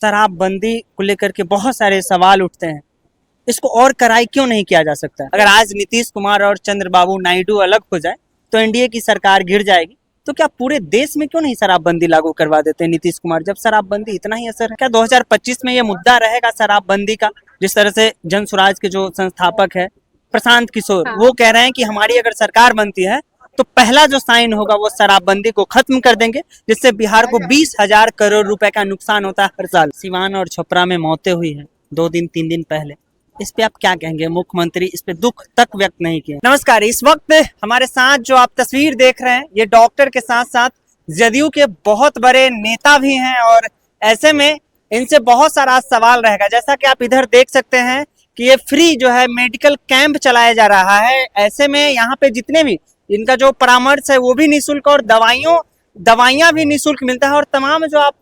शराबबंदी को लेकर के बहुत सारे सवाल उठते हैं। इसको और कड़ाई क्यों नहीं किया जा सकता? अगर आज नीतीश कुमार और चंद्रबाबू नायडू अलग हो जाए तो एनडीए की सरकार गिर जाएगी, तो क्या पूरे देश में क्यों नहीं शराबबंदी लागू करवा देते हैं नीतीश कुमार, जब शराबबंदी इतना ही असर है? क्या 2025 में ये मुद्दा रहेगा शराबबंदी का? जिस तरह से जन स्वराज के जो संस्थापक है प्रशांत किशोर, वो कह रहे हैं कि हमारी अगर सरकार बनती है तो पहला जो साइन होगा वो शराबबंदी को खत्म कर देंगे, जिससे बिहार को 20,000 करोड़ रुपए का नुकसान होता है हर साल। सिवान और छपरा में मौतें हुई है 2 दिन 3 दिन पहले, इस पे आप क्या कहेंगे? मुख्यमंत्री इस पे दुख तक व्यक्त नहीं किए। नमस्कार, इस वक्त हमारे साथ जो आप तस्वीर देख रहे हैं ये डॉक्टर के साथ साथ जदयू के बहुत बड़े नेता भी हैं, और ऐसे में इनसे बहुत सारा सवाल रहेगा। जैसा कि आप इधर देख सकते हैं कि ये फ्री जो है मेडिकल कैंप चलाया जा रहा है। ऐसे में यहाँ पे जितने भी इनका जो परामर्श है वो भी निःशुल्क, और दवाइयाँ भी निःशुल्क मिलता है। और तमाम जो आप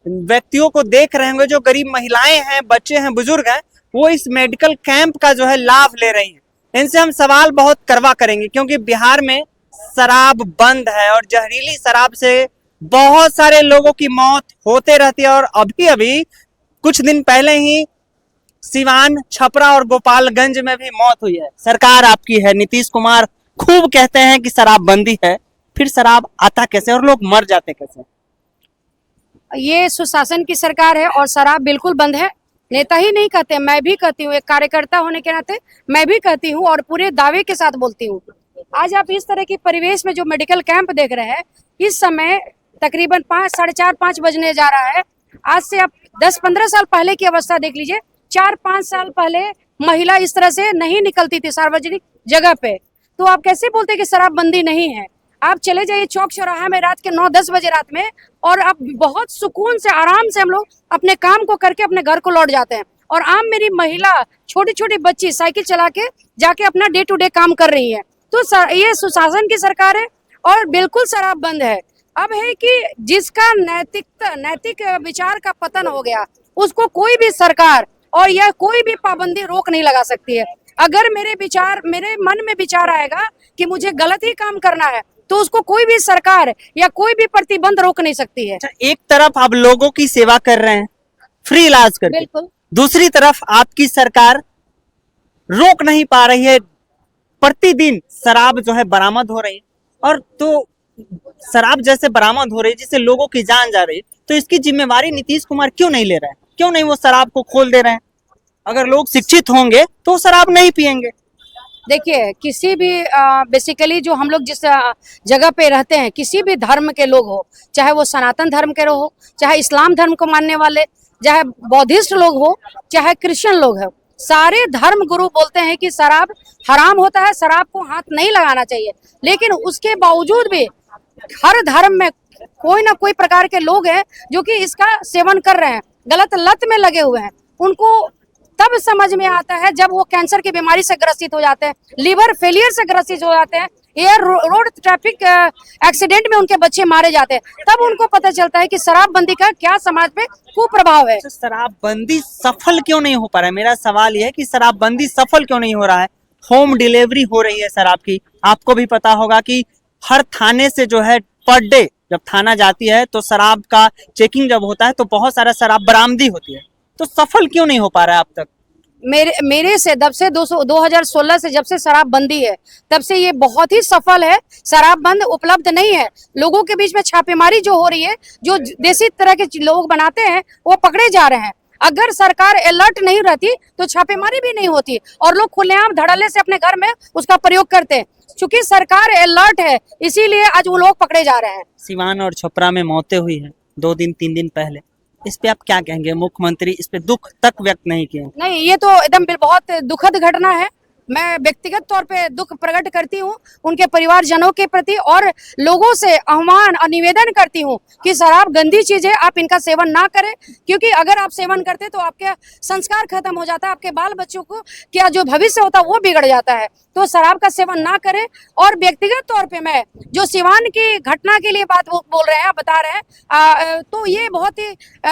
व्यक्तियों को देख रहे होंगे, जो गरीब महिलाएं हैं, बच्चे हैं, बुजुर्ग हैं, वो इस मेडिकल कैंप का जो है लाभ ले रही हैं। इनसे हम सवाल बहुत करवा करेंगे, क्योंकि बिहार में शराब बंद है और जहरीली शराब से बहुत सारे लोगों की मौत होते रहती है। और अभी कुछ दिन पहले ही सिवान, छपरा और गोपालगंज में भी मौत हुई है। सरकार आपकी है, नीतीश कुमार खूब कहते हैं कि शराबबंदी है, फिर शराब आता कैसे और लोग मर जाते कैसे? ये सुशासन की सरकार है और शराब बिल्कुल बंद है। नेता ही नहीं कहते, मैं भी कहती हूँ, एक कार्यकर्ता होने के नाते मैं भी कहती हूँ और पूरे दावे के साथ बोलती हूँ। आज आप इस तरह की परिवेश में जो मेडिकल कैंप देख रहे हैं, इस समय तकरीबन 5, साढ़े 4, 5 बजने जा रहा है। आज से आप 10-15 साल पहले की अवस्था देख लीजिए। 4-5 साल पहले महिला इस तरह से नहीं निकलती थी सार्वजनिक जगह पे, तो आप कैसे बोलते कि शराबबंदी नहीं है? आप चले जाइए चौक चौराहा में रात के 9-10 बजे रात में, और आप बहुत सुकून से, आराम से हम लोग अपने काम को करके अपने घर को लौट जाते हैं। और आम मेरी महिला, छोटी छोटी बच्ची साइकिल चला के जाके अपना डे टू डे काम कर रही है। तो ये सुशासन की सरकार है और बिल्कुल शराब बंद है। अब है कि जिसका नैतिक विचार का पतन हो गया, उसको कोई भी सरकार और यह कोई भी पाबंदी रोक नहीं लगा सकती है। अगर मेरे मन में विचार आएगा कि मुझे गलत ही काम करना है, तो उसको कोई भी सरकार या कोई भी प्रतिबंध रोक नहीं सकती है। एक तरफ आप लोगों की सेवा कर रहे हैं फ्री इलाज करके, बिल्कुल, दूसरी तरफ आपकी सरकार रोक नहीं पा रही है। प्रतिदिन शराब जो है बरामद हो रही है, और तो शराब जैसे बरामद हो रही है जिससे लोगों की जान जा रही है, तो इसकी जिम्मेवारी नीतीश कुमार क्यों नहीं ले रहे हैं? क्यों नहीं वो शराब को खोल दे रहे हैं? अगर लोग शिक्षित होंगे तो शराब नहीं पिएंगे। देखिए, किसी भी बेसिकली जो हम लोग जिस जगह पे रहते हैं, किसी भी धर्म के लोग हो, चाहे वो सनातन धर्म के हो, चाहे इस्लाम धर्म को मानने वाले, चाहे बौद्धिस्ट लोग हो, चाहे क्रिश्चियन लोग हो, सारे धर्म गुरु बोलते हैं कि शराब हराम होता है, शराब को हाथ नहीं लगाना चाहिए। लेकिन उसके बावजूद भी हर धर्म में कोई ना कोई प्रकार के लोग हैं जो कि इसका सेवन कर रहे हैं, गलत लत में लगे हुए हैं। उनको तब समझ में आता है जब वो कैंसर की बीमारी से ग्रसित हो जाते हैं, लिवर फेलियर से ग्रसित हो जाते हैं, एयर रोड ट्रैफिक एक्सीडेंट में उनके बच्चे मारे जाते हैं, तब उनको पता चलता है कि शराबबंदी का क्या समाज पे कुप्रभाव है। तो शराबबंदी सफल क्यों नहीं हो पा रहा है? मेरा सवाल यह है कि शराबबंदी सफल क्यों नहीं हो रहा है? होम डिलीवरी हो रही है शराब की, आपको भी पता होगा कि हर थाने से जो है पर डे जब थाना जाती है तो शराब का चेकिंग जब होता है तो बहुत सारा शराब बरामदी होती है। तो सफल क्यों नहीं हो पा रहा है अब तक? मेरे से जब से 2016 से जब से शराब बंदी है, तब से ये बहुत ही सफल है। शराब बंद उपलब्ध नहीं है, लोगों के बीच में छापेमारी जो हो रही है, जो देसी तरह के लोग बनाते हैं वो पकड़े जा रहे हैं। अगर सरकार अलर्ट नहीं रहती तो छापेमारी भी नहीं होती और लोग खुलेआम धड़ल्ले से अपने घर में उसका प्रयोग करते हैं। क्योंकि सरकार अलर्ट है, इसीलिए आज वो लोग पकड़े जा रहे हैं। सिवान और छपरा में मौतें हुई है 2 दिन 3 दिन पहले, इस पे आप क्या कहेंगे? मुख्यमंत्री इस पे दुख तक व्यक्त नहीं किए। नहीं, ये तो एकदम बहुत दुखद घटना है। मैं व्यक्तिगत तौर पे दुख प्रकट करती हूँ उनके परिवारजनों के प्रति, और लोगों से आह्वान और निवेदन करती हूँ कि शराब गंदी चीज है, आप इनका सेवन ना करें। क्योंकि अगर आप सेवन करते तो आपके संस्कार खत्म हो जाता है, आपके बाल बच्चों को क्या जो भविष्य होता है वो बिगड़ जाता है। तो शराब का सेवन ना करें। और व्यक्तिगत तौर पे मैं जो सिवान की घटना के लिए बात बोल रहे हैं, आप बता रहे हैं, तो ये बहुत ही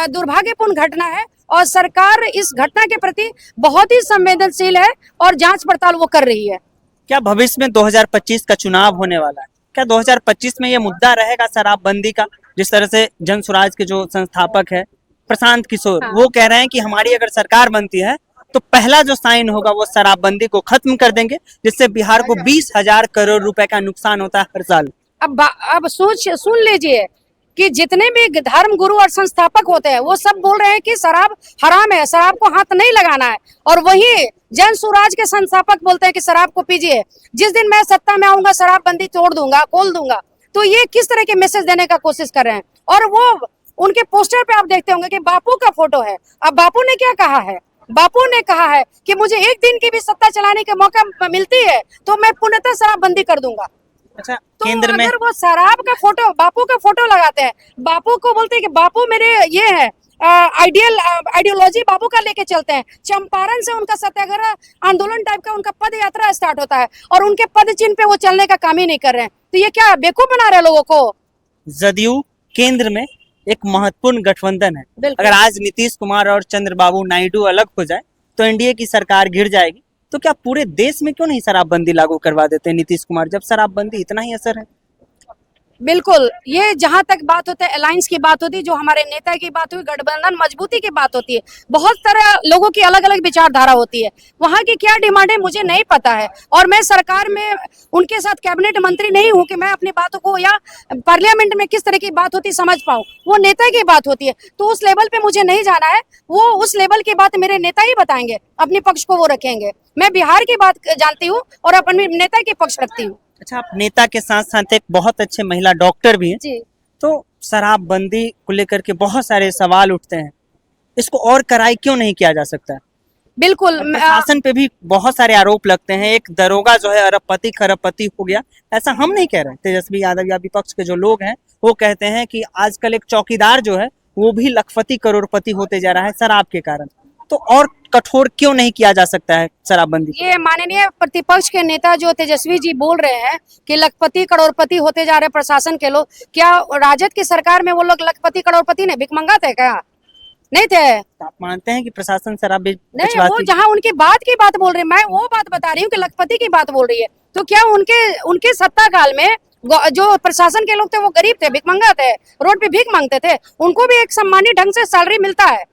दुर्भाग्यपूर्ण घटना है और सरकार इस घटना के प्रति बहुत ही संवेदनशील है और जांच पड़ताल वो कर रही है। क्या भविष्य में 2025 का चुनाव होने वाला है, क्या 2025 में ये मुद्दा रहेगा शराबबंदी का? जिस तरह से जन स्वराज के जो संस्थापक है प्रशांत किशोर, हाँ। वो कह रहे हैं कि हमारी अगर सरकार बनती है तो पहला जो साइन होगा वो शराबबंदी को खत्म कर देंगे, जिससे बिहार को 20,000 करोड़ रुपए का नुकसान होता है हर साल। अब सुन लीजिए कि जितने भी धर्म गुरु और संस्थापक होते हैं वो सब बोल रहे हैं कि शराब हराम है, शराब को हाथ नहीं लगाना है, और वही जन सुराज के संस्थापक बोलते हैं कि शराब को पीजिए, जिस दिन मैं सत्ता में आऊंगा शराबबंदी तोड़ दूंगा, खोल दूंगा। तो ये किस तरह के मैसेज देने का कोशिश कर रहे हैं। और वो उनके पोस्टर पे आप देखते होंगे कि बापू का फोटो है। अब बापू ने क्या कहा है? बापू ने कहा है कि मुझे एक दिन की भी सत्ता चलाने का मौका मिलती है तो मैं पूर्णतः शराबबंदी कर दूंगा। अच्छा, तो केंद्र में अगर वो शराब का फोटो, बापू का फोटो लगाते हैं, बापू को बोलते हैं कि बापू मेरे ये है आइडियोलॉजी बापू का लेके चलते हैं। चंपारण से उनका सत्याग्रह आंदोलन टाइप का उनका पद यात्रा स्टार्ट होता है और उनके पद चिन्ह पे वो चलने का काम ही नहीं कर रहे हैं। तो ये क्या बेवकूफ बना रहे हैं लोगों को। जदयू केंद्र में एक महत्वपूर्ण गठबंधन है। बिल्कुल। अगर आज नीतीश कुमार और चंद्रबाबू नायडू अलग हो जाए तो एनडीए की सरकार गिर जाएगी। तो क्या पूरे देश में क्यों नहीं शराबबंदी लागू करवा देते नीतीश कुमार, जब शराबबंदी इतना ही असर है? बिल्कुल, ये जहां तक बात होता है अलायंस की बात होती है, जो हमारे नेता की बात हुई, गठबंधन मजबूती की बात होती है, बहुत तरह लोगों की अलग अलग विचारधारा होती है। वहां की क्या डिमांड है मुझे नहीं पता है, और मैं सरकार में उनके साथ कैबिनेट मंत्री नहीं हूं कि मैं अपनी बातों को या पार्लियामेंट में किस तरह की बात होती समझ पाऊं। वो नेता की बात होती है, तो उस लेवल पे मुझे नहीं जाना है। वो उस लेवल की बात मेरे नेता ही बताएंगे, अपने पक्ष को वो रखेंगे। मैं बिहार की बात जानती हूँ और अपने नेता के पक्ष रखती हूँ। अच्छा, आप नेता के साथ साथ एक बहुत अच्छे महिला डॉक्टर भी हैं, जी। तो शराबबंदी को लेकर के बहुत सारे सवाल उठते हैं, इसको और कड़ाई क्यों नहीं किया जा सकता? बिल्कुल। प्रशासन पे भी बहुत सारे आरोप लगते हैं। एक दरोगा जो है अरबपति खरबपति हो गया, ऐसा हम नहीं कह रहे। तेजस्वी यादव या विपक्ष के जो लोग हैं वो कहते हैं कि आजकल एक चौकीदार जो है वो भी लखपति करोड़पति होते जा रहा है शराब के कारण। तो और कठोर क्यों नहीं किया जा सकता है शराबबंदी? ये माननीय प्रतिपक्ष के नेता जो तेजस्वी जी बोल रहे हैं कि लखपति करोड़पति होते जा रहे प्रशासन के लोग, क्या राजद की सरकार में वो लोग लखपति करोड़पति ने भिखमंगा थे क्या? नहीं थे। आप मानते हैं कि प्रशासन शराब नहीं, वो जहां उनकी बात बोल रही है, मैं वो बात बता रही हूँ कि लखपति की बात बोल रही है। तो क्या उनके सत्ता काल में जो प्रशासन के लोग थे वो गरीब थे, भिखमंगा थे, रोड पे भीख मांगते थे? उनको भी एक सम्मानित ढंग से सैलरी मिलता है,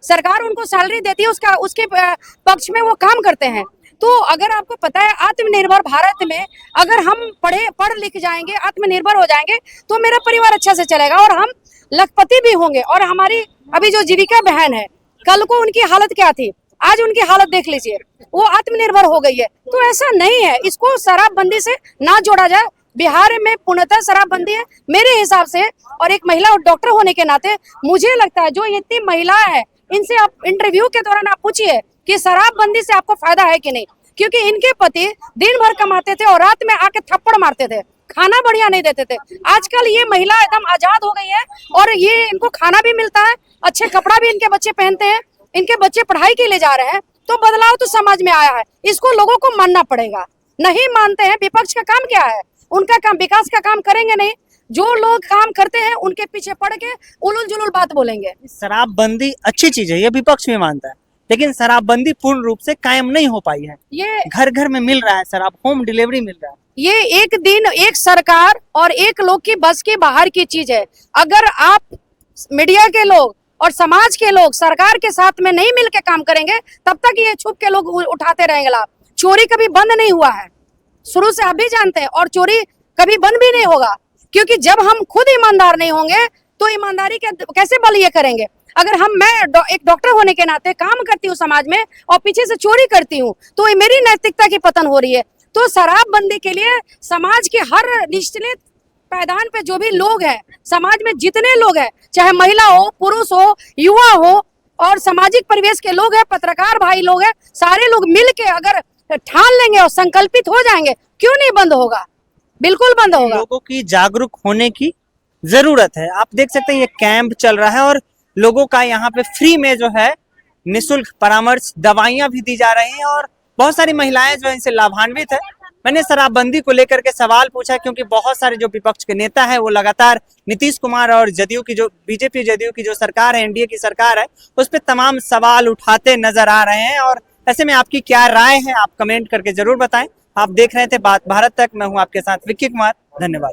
सरकार उनको सैलरी देती है, उसके पक्ष में वो काम करते हैं। तो अगर आपको पता है आत्मनिर्भर भारत में अगर हम पढ़ लिख जाएंगे, आत्मनिर्भर हो जाएंगे, तो मेरा परिवार अच्छा से चलेगा और हम लखपति भी होंगे। और हमारी अभी जो जीविका बहन है, कल को उनकी हालत क्या थी, आज उनकी हालत देख लीजिए, वो आत्मनिर्भर हो गई है। तो ऐसा नहीं है, इसको शराबबंदी से ना जोड़ा जाए। बिहार में पूर्णतः शराबबंदी है मेरे हिसाब से। और एक महिला डॉक्टर होने के नाते मुझे लगता है जो इतनी महिलाएं हैं, इनसे आप इंटरव्यू के दौरान आप पूछिए कि शराबबंदी से आपको फायदा है कि नहीं, क्योंकि इनके पति दिन भर कमाते थे और रात में आके थप्पड़ मारते थे, खाना बढ़िया नहीं देते थे। आजकल ये महिला एकदम आजाद हो गई है और ये इनको खाना भी मिलता है, अच्छे कपड़ा भी इनके बच्चे पहनते हैं, इनके बच्चे पढ़ाई के लिए जा रहे हैं। तो बदलाव तो समाज में आया है, इसको लोगों को मानना पड़ेगा। नहीं मानते हैं, विपक्ष का काम क्या है? उनका काम विकास का काम करेंगे नहीं, जो लोग काम करते हैं उनके पीछे पड़ के उलुल जुलुल बात बोलेंगे। शराबबंदी अच्छी चीज है, ये विपक्ष भी मानता है, लेकिन शराबबंदी पूर्ण रूप से कायम नहीं हो पाई है। ये घर घर में मिल रहा है शराब, होम डिलीवरी मिल रहा है। ये एक दिन एक सरकार और एक लोग की बस के बाहर की चीज है। अगर आप मीडिया के लोग और समाज के लोग सरकार के साथ में नहीं मिलकर काम करेंगे, तब तक ये छुप के लोग उठाते रहेंगे लाभ। चोरी कभी बंद नहीं हुआ है, शुरू से आप भी जानते हैं, और चोरी कभी बंद भी नहीं होगा, क्योंकि जब हम खुद ईमानदार नहीं होंगे तो ईमानदारी के कैसे बल ये करेंगे। अगर मैं एक डॉक्टर होने के नाते काम करती हूँ समाज में और पीछे से चोरी करती हूँ, तो ये मेरी नैतिकता की पतन हो रही है। तो शराबबंदी के लिए समाज के हर निचले पैदान पे जो भी लोग हैं, समाज में जितने लोग हैं, चाहे महिला हो, पुरुष हो, युवा हो, और सामाजिक परिवेश के लोग हैं, पत्रकार भाई लोग हैं, सारे लोग मिल के अगर ठान लेंगे और संकल्पित हो जाएंगे, क्यों नहीं बंद होगा? बिल्कुल बंद होगा। लोगों की जागरूक होने की जरूरत है। आप देख सकते हैं ये कैंप चल रहा है और लोगों का यहाँ पे फ्री में जो है निःशुल्क परामर्श, दवाइयां भी दी जा रही हैं और बहुत सारी महिलाएं जो इनसे लाभान्वित है। मैंने शराबबंदी को लेकर के सवाल पूछा क्योंकि बहुत सारे जो विपक्ष के नेता है वो लगातार नीतीश कुमार और जदयू की जो बीजेपी जदयू की जो सरकार है, एनडीए की सरकार है, उस पर तमाम सवाल उठाते नजर आ रहे हैं। और ऐसे में आपकी क्या राय है, आप कमेंट करके जरूर बताएं। आप देख रहे थे बात भारत तक, मैं हूं आपके साथ विक्की कुमार, धन्यवाद।